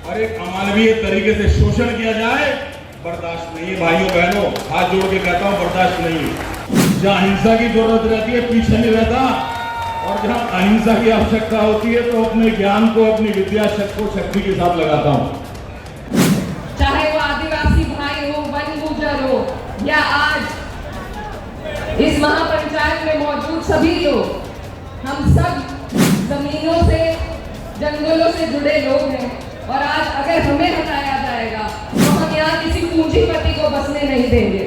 और एक अमानवीय तरीके से शोषण किया जाए, बर्दाश्त नहीं है। भाइयों बहनों, हाथ जोड़ के कहता हूं, बर्दाश्त नहीं है। जहां हिंसा की जरूरत रहती है पीछे नहीं रहता, और जहां अहिंसा की आवश्यकता होती है तो अपने ज्ञान को, अपनी विद्या शक्ति के साथ लगाता हूं। चाहे वो आदिवासी भाई हो, वन गुर्जर हो, या आज इस महापंचायत में मौजूद सभी लोग, हम सब जमीनों से, जंगलों से जुड़े लोग हैं। और आज अगर हमें हटाया जाएगा तो हम यहाँ किसी पूंजीपति को बसने नहीं देंगे।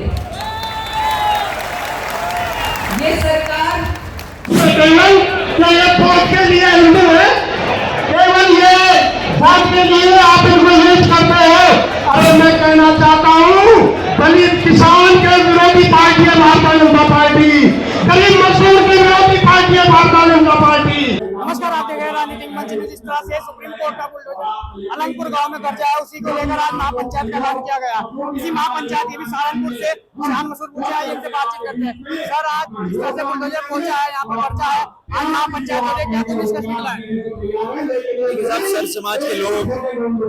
ये सरकार केवल वोट के लिए हिंदू है, केवल ये वोट के लिए आप इनको यूज करते हो। अरे मैं कहना चाहता हूँ, दलित किसान के विरोधी पार्टी है भारतीय जनता पार्टी, गरीब मजदूर की विरोधी पार्टी है भारतीय जनता पार्टी। नमस्कार, आप देख रहे हैं राजनीतिक मंच। जिस तरह से सुप्रीम कोर्ट का बुलडोजर अलंगपुर गांव में कब्जा है, उसी को लेकर आज महापंचायत का ऐलान किया गया। इसी महापंचायत के भी सहारनपुर से शान मसूद पूछा है, इनसे बातचीत करते हैं। सर, आज जिस तरह से बुलडोजर पहुंचा है, यहाँ पर कब्जा है, आज महापंचायत में क्या कुछ डिस्कस निकला है? सर, समाज के लोग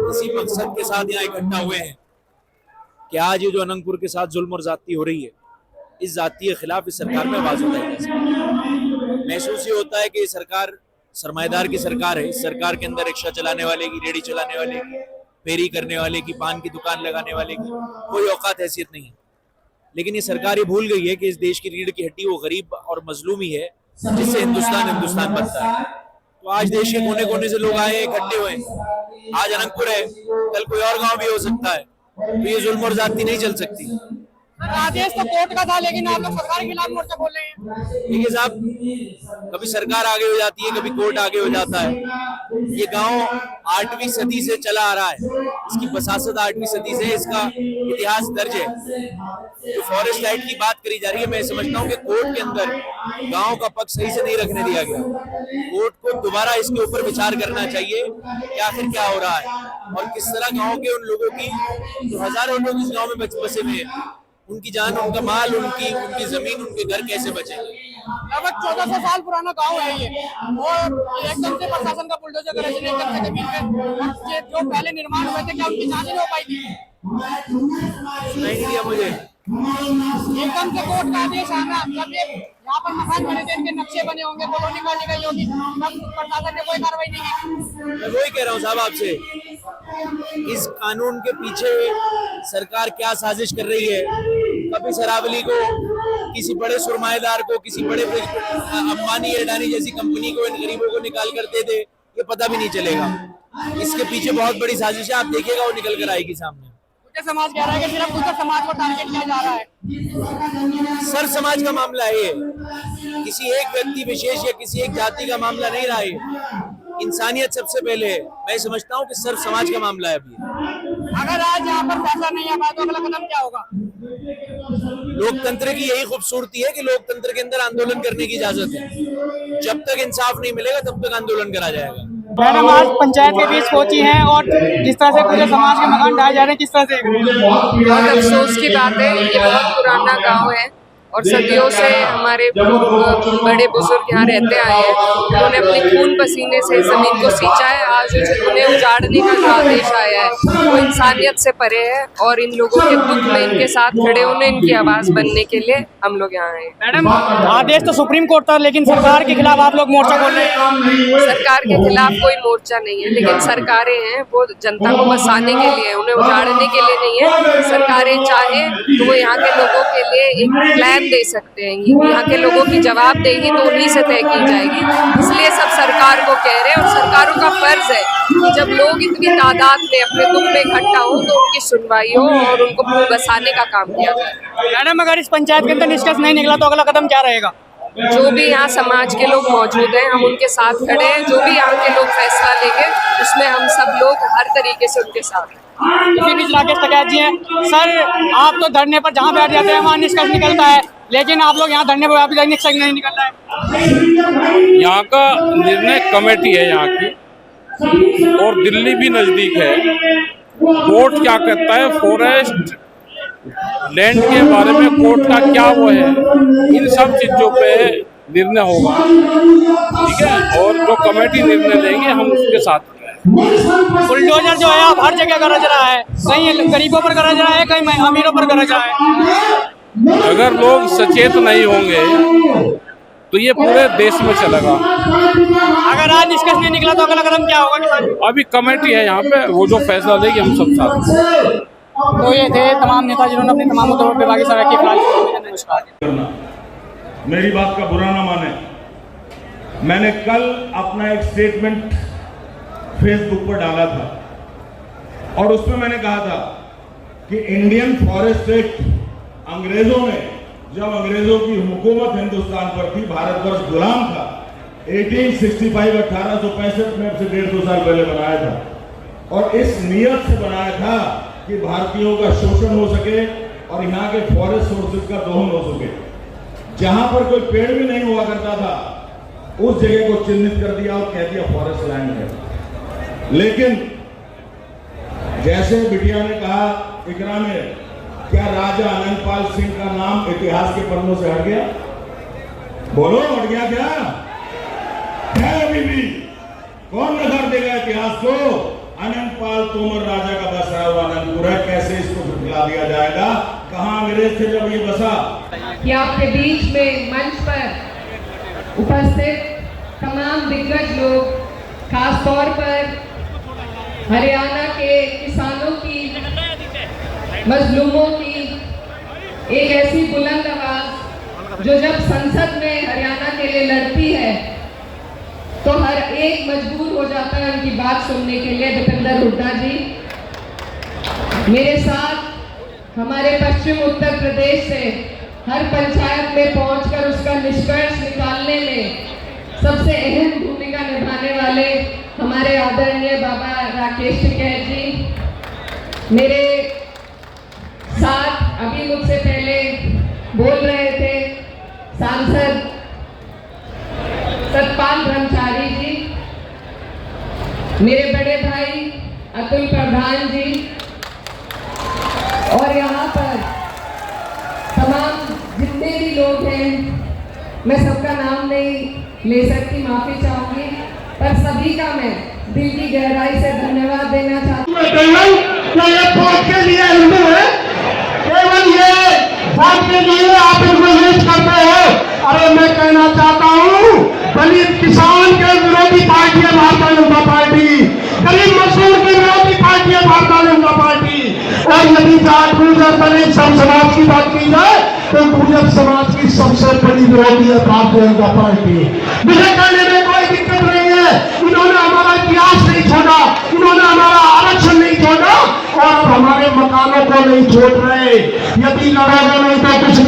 इसी मकसद के साथ यहाँ इकट्ठा हुए हैं कि आज ये जो अनंतपुर के साथ जुल्म और जाती हो रही है, इस जाति के खिलाफ इस सरकार में आवाज उठाई जा सके। महसूस ये होता है कि ये सरकार सरमाएदार की सरकार है। इस सरकार के अंदर रिक्शा चलाने वाले की, रेडी चलाने वाले की, फेरी करने वाले की, पान की दुकान लगाने वाले की कोई औकात हैसियत नहीं है। लेकिन ये सरकार ये भूल गई है कि इस देश की रीढ़ की हड्डी वो गरीब और मजलूम ही है, जिससे हिंदुस्तान बनता है। तो आज देश के कोने कोने से लोग आए, इकट्ठे हुए। आज अनंतपुर है, कल कोई और गांव भी हो सकता है। तो ये जुल्म और जाति नहीं चल सकती। आदेश तो कोर्ट का था, लेकिन आप लोग सरकार के खिलाफ मोर्चा बोल रहे हैं। देखिए साहब, कभी सरकार आगे हो जाती है, कभी कोर्ट आगे हो जाता है। ये गांव 8वीं सदी से चला आ रहा है, इसकी बसासत 8वीं सदी से, इसका इतिहास दर्ज है। जो फॉरेस्ट एक्ट की बात करी जा रही है, मैं समझता हूँ कि कोर्ट के अंदर गांव का पक्ष सही से नहीं रखने दिया गया। कोर्ट को दोबारा इसके ऊपर विचार करना चाहिए कि आखिर क्या हो रहा है और किस तरह गाँव के उन लोगों की, जो हजारों लोग इस गाँव में बसे हुए हैं, उनकी जान, उनका माल, उनकी जमीन, उनके घर कैसे बचेंगे। लगभग 1400 साल पुराना गांव है ये, और एकदम से प्रशासन का बुलडोजर करेक्शन एकदम से जमीन पे जो पहले निर्माण हुए थे, क्या उनकी जांच नहीं हो पाई थी? नहीं दिया मुझे। एकदम से कोर्ट का आदेश आना, जब ये यहाँ पर मकान बने थे, इनके नक्शे बने होंगे, कॉलोनी कॉलोनी गई होगी, तब प्रशासन ने कोई कार्रवाई नहीं की। मैं वही कह रहा हूँ साहब आपसे, इस कानून के पीछे सरकार क्या साजिश कर रही है। कभी शरावली को, किसी बड़े सुरमाएदार को, किसी बड़े अंबानी अडानी जैसी कंपनी को, इन गरीबों को निकाल कर दे दे, ये पता भी नहीं चलेगा। इसके पीछे बहुत बड़ी साजिश है, आप देखिएगा वो निकल कर आएगी सामने। समाज कह रहा है कि सिर्फ गुर्जर समाज को टारगेट किया जा रहा है। सर, समाज का मामला है, किसी एक व्यक्ति विशेष या किसी एक जाति का मामला नहीं रहा है। इंसानियत सबसे पहले है। मैं समझता हूँ कि सिर्फ समाज का मामला है अभी। अगर आज यहाँ पर फैसला नहीं आ पाया तो अगला कदम क्या होगा? लोकतंत्र की यही खूबसूरती है कि लोकतंत्र के अंदर आंदोलन करने की इजाजत है। जब तक इंसाफ नहीं मिलेगा तब तक आंदोलन करा जाएगा। मैडम, आज पंचायत के बीच पहुंची हैं और जिस तरह से पूरे समाज के मकान ढाए जा रहे हैं, किस तरह से? बहुत अफसोस की बात है। ये बहुत पुराना गांव है और सदियों से हमारे बड़े बुजुर्ग यहाँ रहते आए हैं। उन्होंने अपने खून पसीने से जमीन को सींचा है। आज उन्हें उजाड़ने का जो आदेश आया है वो इंसानियत से परे है, और इन लोगों के दुख में इनके साथ खड़े होने, इनकी आवाज बनने के लिए हम लोग यहाँ आए। मैडम, आदेश तो सुप्रीम कोर्ट था, लेकिन सरकार के खिलाफ आप लोग मोर्चा खोल रहे हैं। सरकार के खिलाफ कोई मोर्चा नहीं है, लेकिन सरकारें हैं वो जनता को बसाने के लिए, उन्हें उजाड़ने के लिए नहीं है। सरकारें चाहे तो वो यहाँ के लोगों के लिए एक प्लान दे सकते हैं। यहाँ के लोगों की जवाबदेही तो उन्हीं से तय की जाएगी। इसलिए सब सरकार को कह रहे हैं, और सरकारों का फर्ज है कि जब लोग इतनी तादाद में अपने दुख में इकट्ठा हो तो उनकी सुनवाई हो और उनको बसाने का काम किया जाए। मैडम, अगर इस पंचायत के अंदर निष्कर्ष नहीं निकला तो अगला कदम क्या रहेगा? जो भी यहाँ समाज के लोग मौजूद हैं, हम उनके साथ खड़े हैं। जो भी यहाँ के लोग फैसला लेंगे उसमें हम सब लोग हर तरीके से उनके साथ हैं। इसी बीच राकेश टिकैत जी हैं। सर, आप तो धरने पर जहाँ बैठ जाते हैं वहाँ निष्कर्ष निकलता है, लेकिन आप लोग यहाँ धरने पर अभी तक निष्कर्ष नहीं निकल रहा है। यहाँ का निर्णय कमेटी है यहाँ की, और दिल्ली भी नजदीक है। कोर्ट क्या कहता है, फॉरेस्ट लैंड के बारे में कोर्ट का क्या वो है, इन सब चीजों पे निर्णय होगा, ठीक है। और जो कमेटी निर्णय लेंगे हम उसके साथ हैं। बुलडोजर जो है अब हर जगह गरज रहा है, कहीं गरीबों पर गरज रहा है, कहीं अमीरों पर गरज रहा है। अगर लोग सचेत नहीं होंगे तो ये पूरे देश में चलेगा। अगर आज निष्कर्ष नहीं निकला तो अगला कदम क्या होगा किसान? अभी कमेटी है यहाँ पे, वो जो फैसला लेगी हम सब साथ। तो ये थे तमाम नेता जिन्होंने अपने तमाम मुद्दों पर बागी सड़क के खिलाफ। नमस्कार। करना, मेरी बात का बुरा ना माने। मैंने कल अपना एक स्टेटमेंट फेसबुक पर डाला था और उसमें मैंने कहा था कि इंडियन फॉरेस्ट एक्ट अंग्रेजों ने, जब अंग्रेजों की हुकूमत हिंदुस्तान पर थी, भारतवर्ष गुलाम था, 1865 1865 में से 150 साल पहले बनाया था और इस नियत से बनाया था कि भारतीयों का शोषण हो सके और यहाँ के फॉरेस्ट सोर्सेज का दोहन हो सके। जहां पर कोई पेड़ भी नहीं हुआ करता था उस जगह को चिन्हित कर दिया और कह दिया फॉरेस्ट लैंड है। लेकिन जैसे बिटिया ने कहा इकरा में, क्या राजा आनंदपाल सिंह का नाम इतिहास के पन्नों से हट गया? बोलो, हट गया क्या? है अभी भी? कौन नजर देगा इतिहास को? अनंतपाल तोमर राजा का बसा हुआ अनंतपुर है, कैसे इसको झुठला दिया जाएगा? कहां अंग्रेज थे जब ये बसा? कि आपके बीच में मंच पर उपस्थित तमाम दिग्गज लोग, खास तौर पर हरियाणा के किसानों की, मजलूमों की एक ऐसी बुलंद आवाज जो जब संसद में हरियाणा के लिए लड़ती है तो हर एक मजबूर हो जाता है उनकी बात सुनने के लिए। दीपेंद्र हुड्डा जी मेरे साथ हमारे पश्चिम उत्तर प्रदेश से हर पंचायत में पहुंचकर उसका निष्कर्ष निकालने में सबसे अहम भूमिका निभाने वाले हमारे आदरणीय बाबा राकेश टिकैत जी मेरे साथ अभी मुझसे पहले बोल रहे थे। सांसद सतपाल ब्रह्मचारी जी, मेरे बड़े भाई अतुल प्रधान जी और यहाँ पर तमाम जितने भी लोग हैं, मैं सबका नाम नहीं ले सकती, माफी चाहूंगी, पर सभी का मैं दिल की गहराई से धन्यवाद देना चाहती हूँ। ये वोट के लिए हिंदू है, केवल ये वोट के लिए आप इनको यूज करते हो। अरे मैं कहना चाहता हूँ, दलित किसान के विरोधी पार्टी है भारतीय जनता पार्टी, गरीब मजदूर की विरोधी पार्टी है भारतीय जनता पार्टी। और यदि जाट गुर्जर दलित सब समाज की बात की जाए तो गुर्जर समाज की सबसे बड़ी विरोधी है भारतीय जनता पार्टी। मुझे कहने में कोई दिक्कत नहीं है, इन्होंने हमारा इतिहास नहीं छोड़ा, इन्होंने हमारा आरक्षण नहीं छोड़ा और हमारे मकानों को नहीं छोड़ रहे। यदि लड़ोगे नहीं तो कुछ